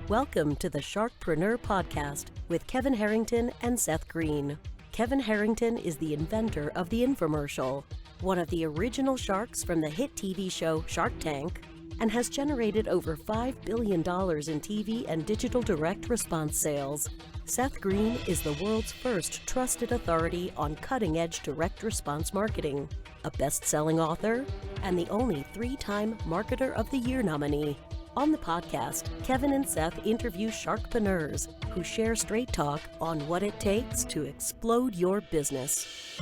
Welcome to the SharkPreneur podcast with Kevin Harrington and Seth Greene. Kevin Harrington is the inventor of the infomercial, one of the original sharks from the hit TV show Shark Tank, and has generated over $5 billion in TV and digital direct response sales. Seth Greene is the world's first trusted authority on cutting-edge direct response marketing, a best-selling author, and the only 3-time Marketer of the Year nominee. On the podcast, Kevin and Seth interview sharkpreneurs who share straight talk on what it takes to explode your business.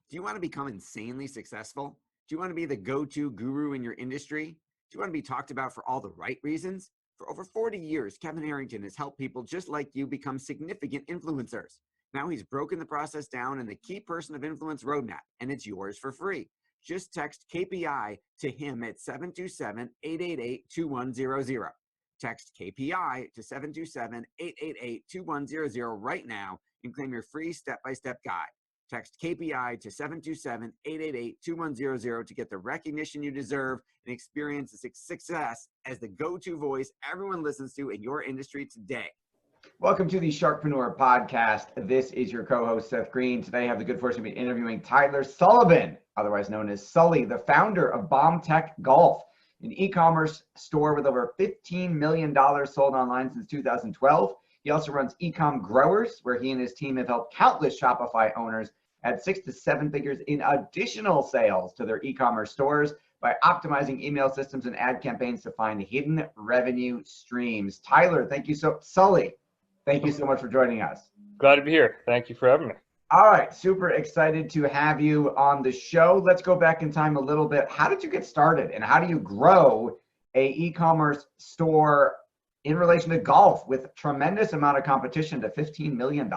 Do you want to become insanely successful? Do you want to be the go-to guru in your industry? Do you want to be talked about for all the right reasons? For over 40 years, Kevin Harrington has helped people just like you become significant influencers. Now he's broken the process down in the Key Person of Influence roadmap, and it's yours for free. Just text KPI to him at 727-888-2100. Text KPI to 727-888-2100 right now and claim your free step-by-step guide. Text KPI to 727-888-2100 to get the recognition you deserve and experience the success as the go-to voice everyone listens to in your industry today. Welcome to the SharkPreneur podcast. This is your co-host, Seth Greene. Today I have the good fortune to be interviewing Tyler Sullivan, otherwise known as Sully, the founder of BombTech Golf, an e-commerce store with over $15 million sold online since 2012. He also runs Ecom Growers, where he and his team have helped countless Shopify owners add 6 to 7 figures in additional sales to their e-commerce stores by optimizing email systems and ad campaigns to find hidden revenue streams. Tyler, Sully, thank you so much for joining us. Glad to be here. Thank you for having me. All right, super excited to have you on the show. Let's go back in time a little bit. How did you get started, and how do you grow a e-commerce store in relation to golf with tremendous amount of competition to $15 million?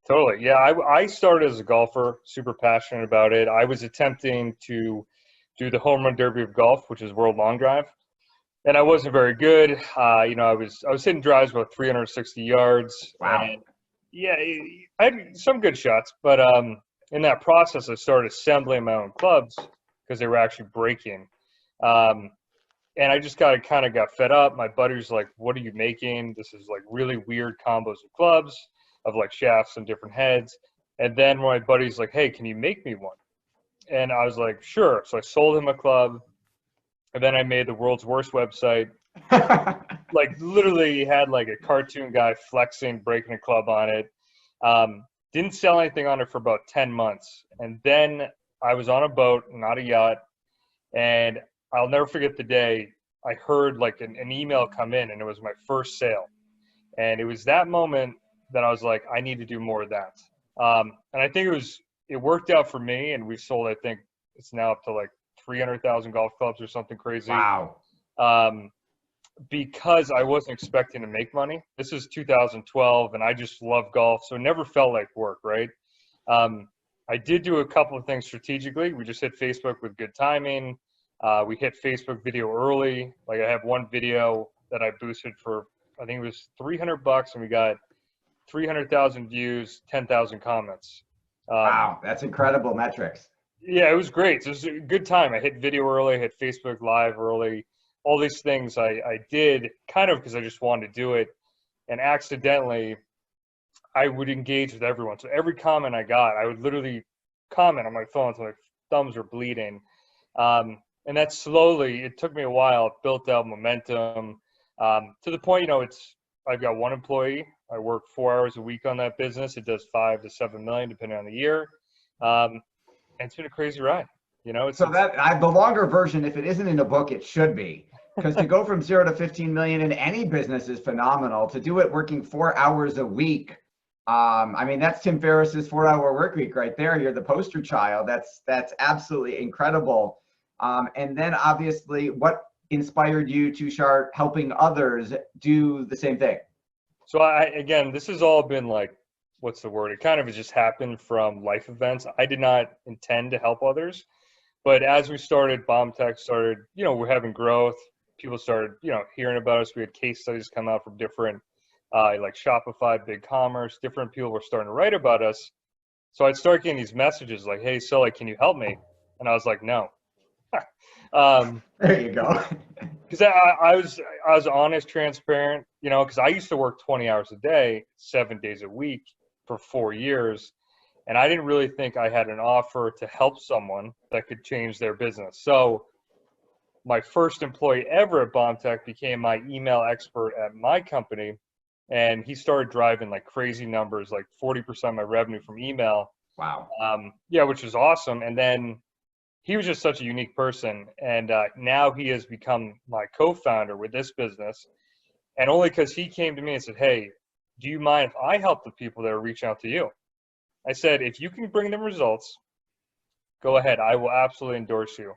Totally. Yeah, I started as a golfer, super passionate about it. I was attempting to do the home run derby of golf, which is World Long Drive, and I wasn't very good. I was hitting drives about 360 yards. Wow. And yeah, I had some good shots, but in that process, I started assembling my own clubs because they were actually breaking. And I just kind of got fed up. My buddy was like, "What are you making? This is like really weird combos of clubs, of like shafts and different heads." And then my buddy's like, "Hey, can you make me one?" And I was like, "Sure." So I sold him a club, and then I made the world's worst website. Like literally had like a cartoon guy flexing, breaking a club on it. Didn't sell anything on it for about 10 months. And then I was on a boat, not a yacht, and I'll never forget the day I heard like an email come in, and it was my first sale. And it was that moment that I was like, I need to do more of that. And I think it worked out for me, and we sold, I think it's now up to like 300,000 golf clubs or something crazy. Wow. Because I wasn't expecting to make money. This is 2012, and I just love golf, so it never felt like work, right? I did do a couple of things strategically. We just hit Facebook with good timing. We hit Facebook video early. Like I have one video that I boosted for, I think it was $300, and we got 300,000 views, 10,000 comments. Wow, that's incredible metrics. Yeah, it was great. So it was a good time. I hit video early, hit Facebook Live early. All these things I did kind of because I just wanted to do it. And accidentally, I would engage with everyone. So every comment I got, I would literally comment on my phone until my thumbs were bleeding. And that slowly, it took me a while, it built out momentum to the point, I've got one employee. I work 4 hours a week on that business. It does 5 to 7 million, depending on the year. And it's been a crazy ride. The longer version, if it isn't in a book, it should be. Because to go from 0 to 15 million in any business is phenomenal. To do it working 4 hours a week, that's Tim Ferriss's 4-hour work week right there. You're the poster child. That's absolutely incredible. And then obviously, what inspired you to start helping others do the same thing? So again, this has all been like, what's the word? It kind of just happened from life events. I did not intend to help others, but as we started, BombTech started, we're having growth. People started, hearing about us. We had case studies come out from different, like Shopify, BigCommerce, different people were starting to write about us. So I'd start getting these messages like, "Hey, Sully, can you help me?" And I was like, "No." There you go. Because I was honest, transparent, you know, because I used to work 20 hours a day, 7 days a week for 4 years. And I didn't really think I had an offer to help someone that could change their business. So my first employee ever at BombTech became my email expert at my company. And he started driving like crazy numbers, like 40% of my revenue from email. Wow. Yeah, which was awesome. And then he was just such a unique person. And now he has become my co-founder with this business. And only because he came to me and said, hey, do you mind if I help the people that are reaching out to you? I said, if you can bring them results, go ahead. I will absolutely endorse you.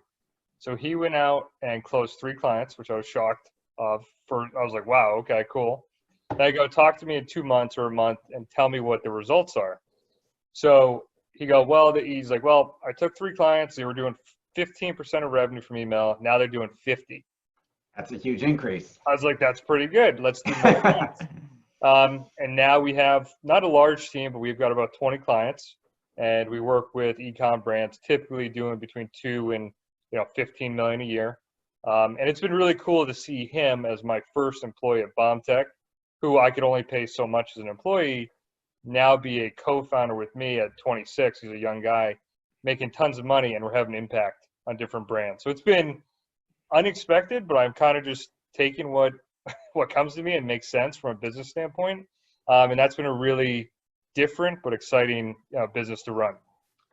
So he went out and closed 3 clients, which I was shocked of. I was like, wow, okay, cool. Then I go, talk to me in 2 months or a month and tell me what the results are. So he's like, well, I took 3 clients. They were doing 15% of revenue from email. Now they're doing 50. That's a huge increase. I was like, that's pretty good. Let's do more clients. And now we have not a large team, but we've got about 20 clients, and we work with ecom brands, typically doing between 2 and 15 million a year. And it's been really cool to see him as my first employee at BombTech, who I could only pay so much as an employee, now be a co-founder with me at 26. He's a young guy making tons of money, and we're having impact on different brands. So it's been unexpected, but I'm kind of just taking what comes to me and makes sense from a business standpoint. And that's been a really different but exciting business to run.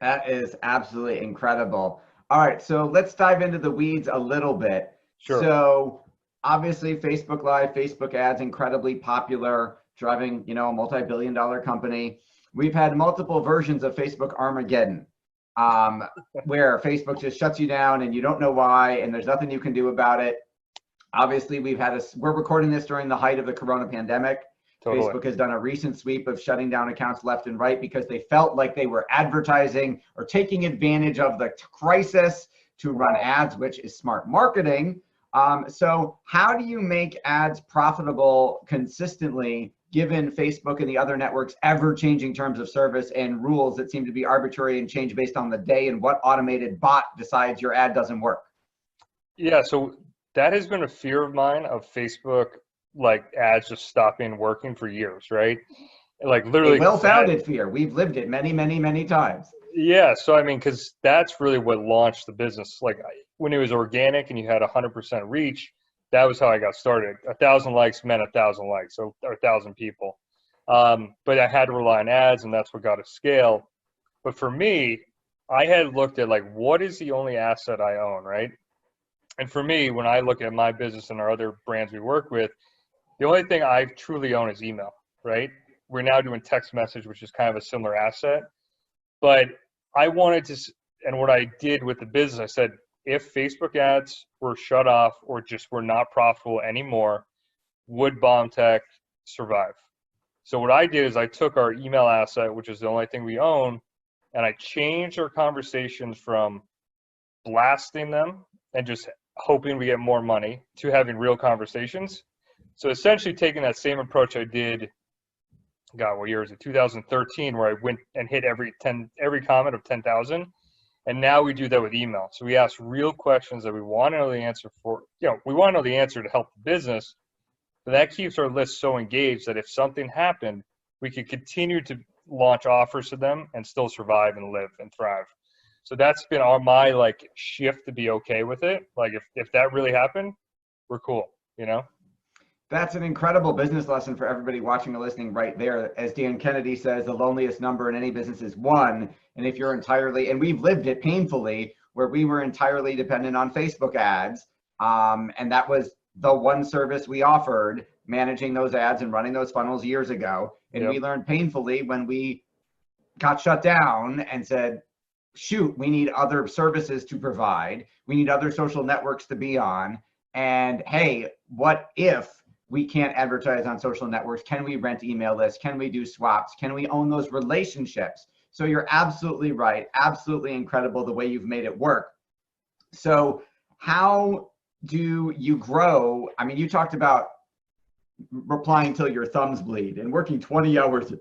That is absolutely incredible. All right, so let's dive into the weeds a little bit. Sure. So obviously Facebook Live, Facebook ads, incredibly popular, driving, a multi-billion-dollar company. We've had multiple versions of Facebook Armageddon, where Facebook just shuts you down and you don't know why, and there's nothing you can do about it. Obviously, we're recording this during the height of the Corona pandemic. Totally. Facebook has done a recent sweep of shutting down accounts left and right because they felt like they were advertising or taking advantage of the crisis to run ads, which is smart marketing. So how do you make ads profitable consistently, given Facebook and the other networks ever-changing terms of service and rules that seem to be arbitrary and change based on the day and what automated bot decides your ad doesn't work? Yeah, so that has been a fear of mine, of Facebook, like ads just stopping working for years, right? Like literally. A well-founded fear. We've lived it many, many, many times. Yeah, so I mean, because that's really what launched the business. Like when it was organic and you had 100% reach, that was how I got started. 1,000 likes meant 1,000 likes, or 1,000 people. But I had to rely on ads, and that's what got us scale. But for me, I had looked at like, what is the only asset I own, right? And for me, when I look at my business and our other brands we work with, the only thing I truly own is email, right? We're now doing text message, which is kind of a similar asset. But I wanted to, and what I did with the business, I said, if Facebook ads were shut off or just were not profitable anymore, would BombTech survive? So what I did is I took our email asset, which is the only thing we own, and I changed our conversations from blasting them and just hoping we get more money to having real conversations. So essentially taking that same approach I did, God, what year is it? 2013, where I went and hit every comment of 10,000. And now we do that with email. So we ask real questions that we want to know the answer for. We want to know the answer to help the business. But that keeps our list so engaged that if something happened, we could continue to launch offers to them and still survive and live and thrive. So that's been my like shift to be okay with it. Like if that really happened, we're cool, That's an incredible business lesson for everybody watching or listening right there. As Dan Kennedy says, the loneliest number in any business is 1. And if you're entirely, and we've lived it painfully, where we were entirely dependent on Facebook ads. And that was the one service we offered, managing those ads and running those funnels years ago. And we learned painfully when we got shut down and said, shoot, we need other services to provide. We need other social networks to be on. And hey, what if we can't advertise on social networks? Can we rent email lists? Can we do swaps? Can we own those relationships? So you're absolutely right. Absolutely incredible the way you've made it work. So how do you grow? I mean, you talked about replying till your thumbs bleed and working 20 hours a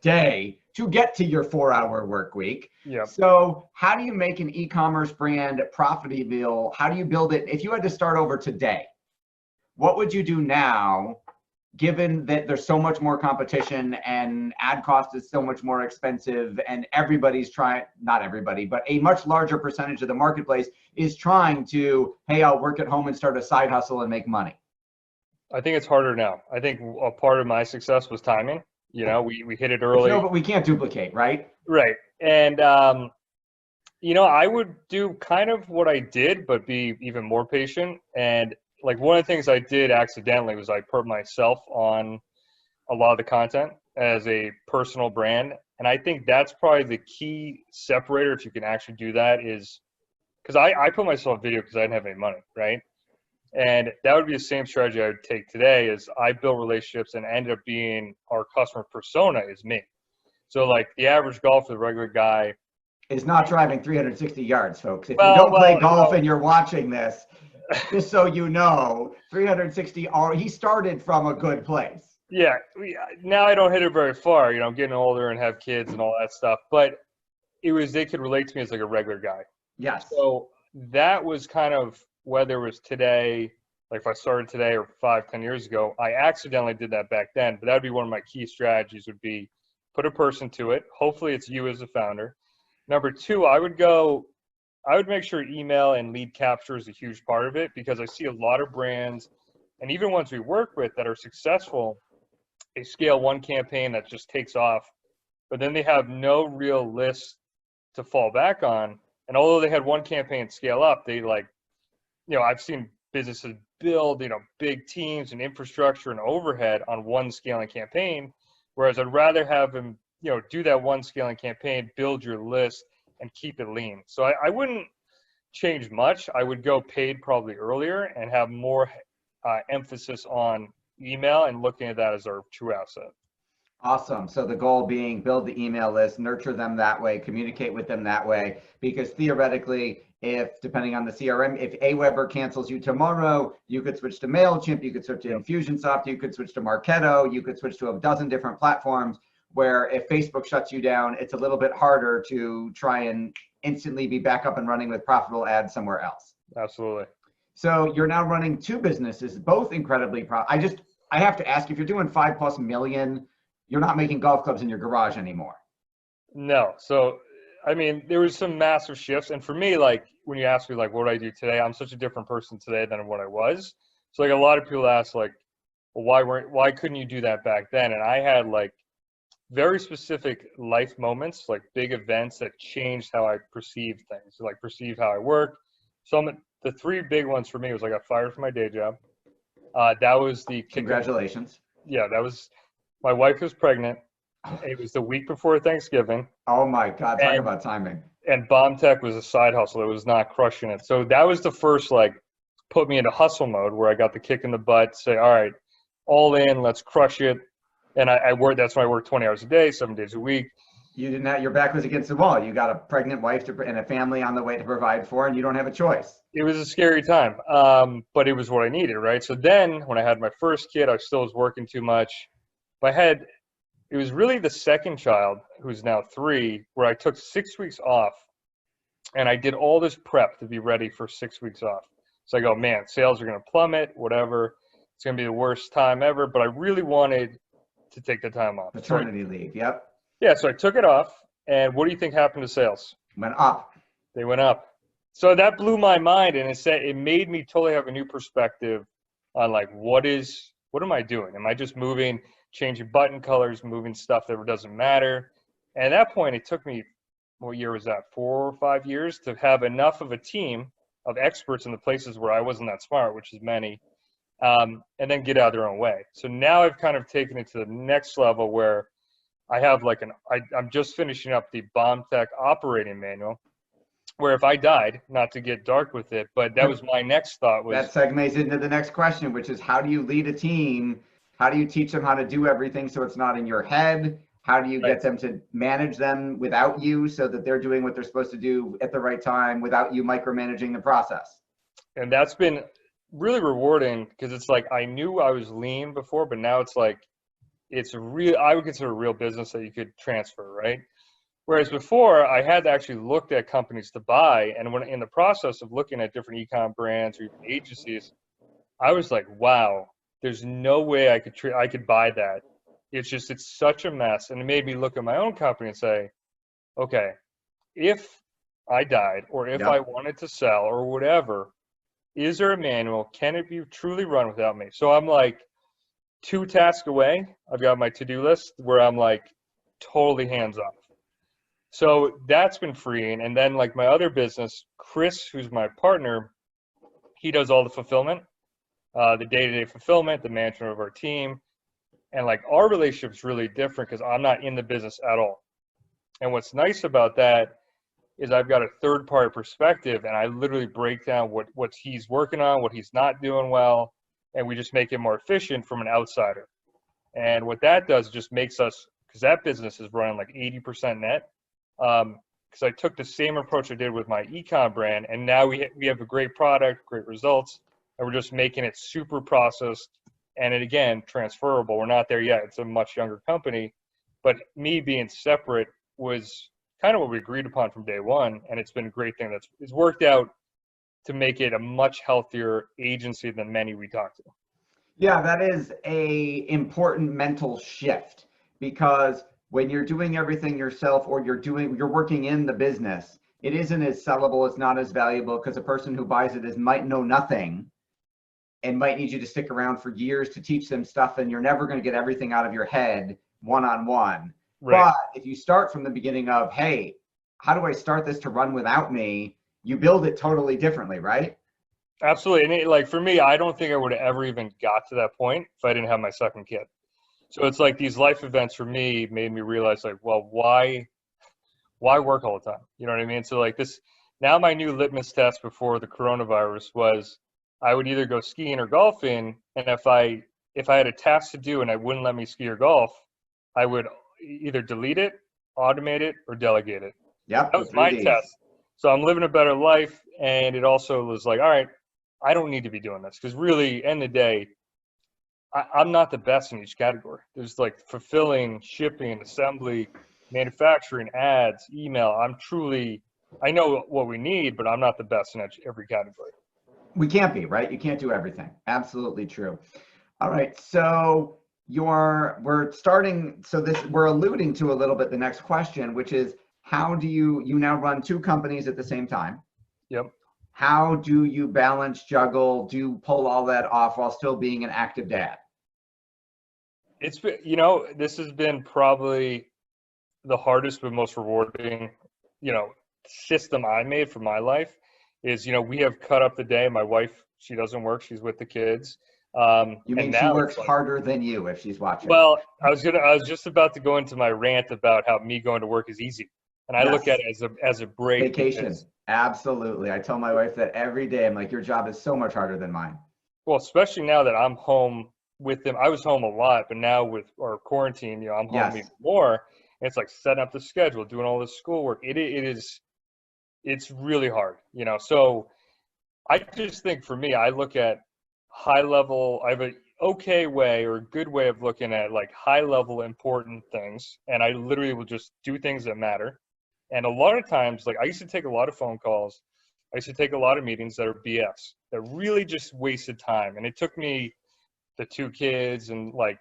day to get to your 4-hour work week. Yep. So how do you make an e-commerce brand profitable? How do you build it? If you had to start over today, what would you do now, given that there's so much more competition and ad cost is so much more expensive and everybody's trying, not everybody, but a much larger percentage of the marketplace is trying to, hey, I'll work at home and start a side hustle and make money? I think it's harder now. I think a part of my success was timing. You know, we hit it early. No, but we can't duplicate, right? Right. And, you know, I would do kind of what I did, but be even more patient. And like one of the things I did accidentally was I put myself on a lot of the content as a personal brand. And I think that's probably the key separator, if you can actually do that, is because I put myself on video because I didn't have any money, right? And that would be the same strategy I would take today. Is I built relationships and ended up being our customer persona is me. So like the average golfer, the regular guy, is not driving 360 yards, folks. If you don't play golf and you're watching this, just so you know, 360, he started from a good place. Yeah. Now I don't hit it very far. You know, I'm getting older and have kids and all that stuff. But it was, they could relate to me as like a regular guy. Yes. So that was kind of, whether it was today, like if I started today or 5-10 years ago, I accidentally did that back then. But that would be one of my key strategies would be put a person to it. Hopefully it's you as a founder. Number two, I would make sure email and lead capture is a huge part of it, because I see a lot of brands and even ones we work with that are successful, they scale one campaign that just takes off, but then they have no real list to fall back on. And although they had one campaign scale up, they like, you know, I've seen businesses build, you know, big teams and infrastructure and overhead on one scaling campaign, whereas I'd rather have them, you know, do that one scaling campaign, build your list, and keep it lean. So I wouldn't change much. I would go paid probably earlier and have more emphasis on email and looking at that as our true asset. Awesome. So the goal being build the email list, nurture them that way, communicate with them that way, because theoretically, if depending on the CRM, if Aweber cancels you tomorrow, you could switch to MailChimp, you could switch to Infusionsoft, you could switch to Marketo, you could switch to a dozen different platforms, where if Facebook shuts you down, it's a little bit harder to try and instantly be back up and running with profitable ads somewhere else. Absolutely. So you're now running two businesses, both incredibly profitable. I have to ask, if you're doing $5+ million, you're not making golf clubs in your garage anymore. No. So, I mean, there was some massive shifts. And for me, like when you ask me, like, what do I do today? I'm such a different person today than what I was. So like a lot of people ask like, well, why couldn't you do that back then? And I had like very specific life moments, like big events that changed how I perceived things, like perceived how I work. The three big ones for me was I got fired from my day job. That was the Congratulations. Yeah, that was, my wife was pregnant. It was the week before Thanksgiving. Oh my God, talk about timing. And BombTech was a side hustle. It was not crushing it. So that was the first, like, put me into hustle mode where I got the kick in the butt, say, all right, all in, let's crush it. And I worked, that's why I worked 20 hours a day, 7 days a week. You didn't have, your back was against the wall. You got a pregnant wife and a family on the way to provide for, and you don't have a choice. It was a scary time, but it was what I needed, right? So then when I had my first kid, I still was working too much. It was really the second child, who's now 3, where I took 6 weeks off, and I did all this prep to be ready for 6 weeks off. So I go, man, sales are going to plummet, whatever. It's going to be the worst time ever, but I really wanted to take the time off. Maternity leave, yep. Yeah, so I took it off, and what do you think happened to sales? Went up. They went up. So that blew my mind, and it made me totally have a new perspective on like, what am I doing? Am I just moving, changing button colors, moving stuff that doesn't matter? And at that point, it took me, what year was that, 4 or 5 years to have enough of a team of experts in the places where I wasn't that smart, which is many, and then get out of their own way. So now I've kind of taken it to the next level where I have like I'm just finishing up the BombTech operating manual, where if I died, not to get dark with it, but that was my next thought. That segues into the next question, which is how do you lead a team? How do you teach them how to do everything so it's not in your head? How do you get them to manage them without you so that they're doing what they're supposed to do at the right time without you micromanaging the process? And that's been really rewarding, because it's like I knew I was lean before, but now it's like I would consider a real business that you could transfer, right? Whereas before, I had actually looked at companies to buy, and when in the process of looking at different e-com brands or even agencies, I was like, wow, there's no way I could buy that. It's such a mess, and it made me look at my own company and say, okay, if I died or if I Yep. wanted to sell or whatever, is there a manual? Can it be truly run without me? So I'm like 2 tasks away. I've got my to-do list where I'm like totally hands off. So that's been freeing. And then like my other business, Chris, who's my partner, he does all the fulfillment, the day-to-day fulfillment, the management of our team. And like our relationship's really different because I'm not in the business at all. And what's nice about that is I've got a third-party perspective, and I literally break down what he's working on, what he's not doing well, and we just make it more efficient from an outsider. And what that does just makes us, because that business is running like 80% net, because I took the same approach I did with my ecom brand, and now we have a great product, great results, and we're just making it super processed, and it again transferable. We're not there yet; it's a much younger company, but me being separate was kind of what we agreed upon from day one, and it's been a great thing it's worked out to make it a much healthier agency than many we talked to. Yeah, that is a important mental shift, because when you're doing everything yourself or you're working in the business, it isn't as sellable, it's not as valuable, because the person who buys it might know nothing and might need you to stick around for years to teach them stuff, and you're never going to get everything out of your head one-on-one. Right. But if you start from the beginning of, hey, how do I start this to run without me? You build it totally differently, right? Absolutely. And like for me, I don't think I would have ever even got to that point if I didn't have my second kid. So it's like these life events for me made me realize like, well, why work all the time? You know what I mean? So like now my new litmus test before the coronavirus was I would either go skiing or golfing. And if I had a task to do and I wouldn't let me ski or golf, I would either delete it, automate it, or delegate it. Yep. That was my test. So I'm living a better life. And it also was like, all right, I don't need to be doing this, because really, end of the day, I'm not the best in each category. There's like fulfilling, shipping, assembly, manufacturing, ads, email. I know what we need, but I'm not the best in every category. We can't be, right? You can't do everything. Absolutely true. All right. So we're alluding to a little bit the next question, which is, how do you now run 2 companies at the same time? Yep. How do you balance, juggle, pull all that off while still being an active dad? It's been, this has been probably the hardest but most rewarding, system I made for my life is, we have cut up the day. My wife, she doesn't work. She's with the kids. You mean she works harder than you if she's watching? Well, I was just about to go into my rant about how me going to work is easy. And I look at it as a break. Vacation. Absolutely. I tell my wife that every day. I'm like, your job is so much harder than mine. Well, especially now that I'm home with them. I was home a lot, but now with our quarantine, I'm home even more. And it's like setting up the schedule, doing all this schoolwork. It's really hard, So I just think for me, I look at high level. I have an okay way or a good way of looking at like high level important things. And I literally will just do things that matter. And a lot of times, like I used to take a lot of phone calls. I used to take a lot of meetings that are BS, that really just wasted time. And it took me the 2 kids. And like,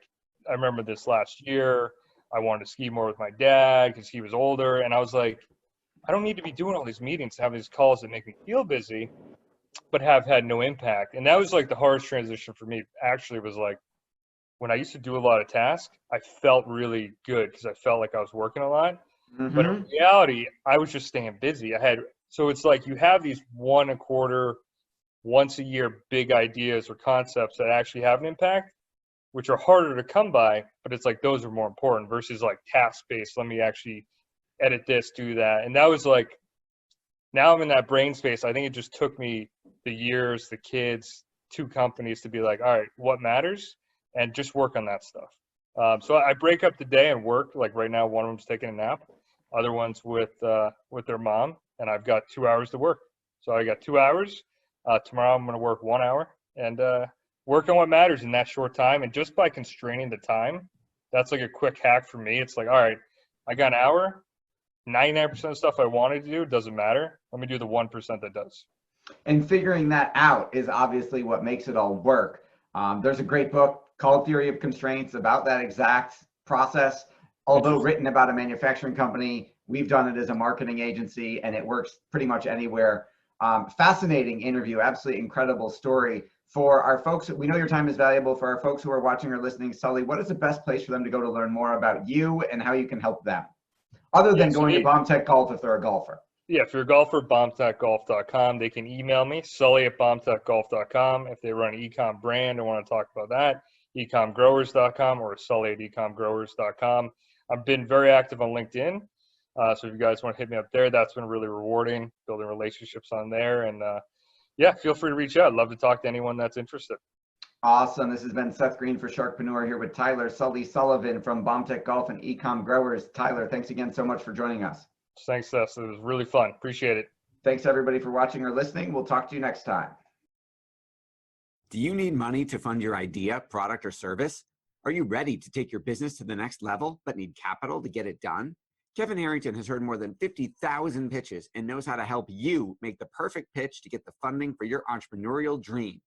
I remember this last year, I wanted to ski more with my dad because he was older. And I was like, I don't need to be doing all these meetings, have these calls that make me feel busy, but have had no impact. And that was like the hardest transition for me. Actually, was like when I used to do a lot of tasks, I felt really good because I felt like I was working a lot. Mm-hmm. But in reality, I was just staying busy. So it's like you have these 1 a quarter, once a year big ideas or concepts that actually have an impact, which are harder to come by, but it's like those are more important versus like task-based. Let me actually edit this, do that. And that was like, now I'm in that brain space. I think it just took me the years, the kids, 2 companies to be like, all right, what matters? And just work on that stuff. So I break up the day and work. Like right now, one of them's taking a nap, other one's with their mom, and I've got 2 hours to work. So I got 2 hours. Tomorrow I'm going to work 1 hour and work on what matters in that short time. And just by constraining the time, That's like a quick hack for me. It's like, all right, I got an hour, 99% of stuff I wanted to do doesn't matter. Let me do the 1% that does. And figuring that out is obviously what makes it all work. There's a great book called Theory of Constraints about that exact process. Although written about a manufacturing company, we've done it as a marketing agency, and it works pretty much anywhere. Fascinating interview, absolutely incredible story. For our folks, we know your time is valuable. For our folks who are watching or listening, Sully, what is the best place for them to go to learn more about you and how you can help them? Other than going to BombTech Golf if they're a golfer. Yeah, if you're a golfer, bombtechgolf.com. They can email me, sully@bombtechgolf.com. If they run an ecom brand and want to talk about that, ecomgrowers.com or sully@ecomgrowers.com. I've been very active on LinkedIn. So if you guys want to hit me up there, that's been really rewarding, building relationships on there. And yeah, feel free to reach out. I'd love to talk to anyone that's interested. Awesome. This has been Seth Greene for SharkPreneur here with Tyler Sullivan from BombTech Golf and Ecom Growers. Tyler, thanks again so much for joining us. Thanks, Seth. It was really fun. Appreciate it. Thanks, everybody, for watching or listening. We'll talk to you next time. Do you need money to fund your idea, product, or service? Are you ready to take your business to the next level but need capital to get it done? Kevin Harrington has heard more than 50,000 pitches and knows how to help you make the perfect pitch to get the funding for your entrepreneurial dream.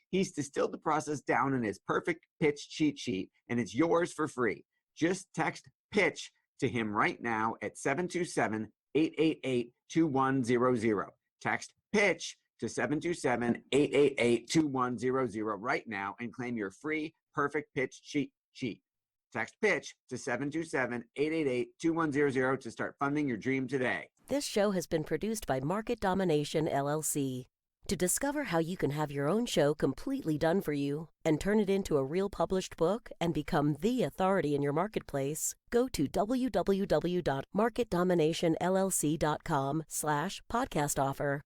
He's distilled the process down in his perfect pitch cheat sheet, and it's yours for free. Just text PITCH to him right now at 727-888-2100. Text PITCH to 727-888-2100 right now and claim your free perfect pitch cheat sheet. Text PITCH to 727-888-2100 to start funding your dream today. This show has been produced by Market Domination, LLC. To discover how you can have your own show completely done for you and turn it into a real published book and become the authority in your marketplace, go to www.marketdominationllc.com/podcast offer.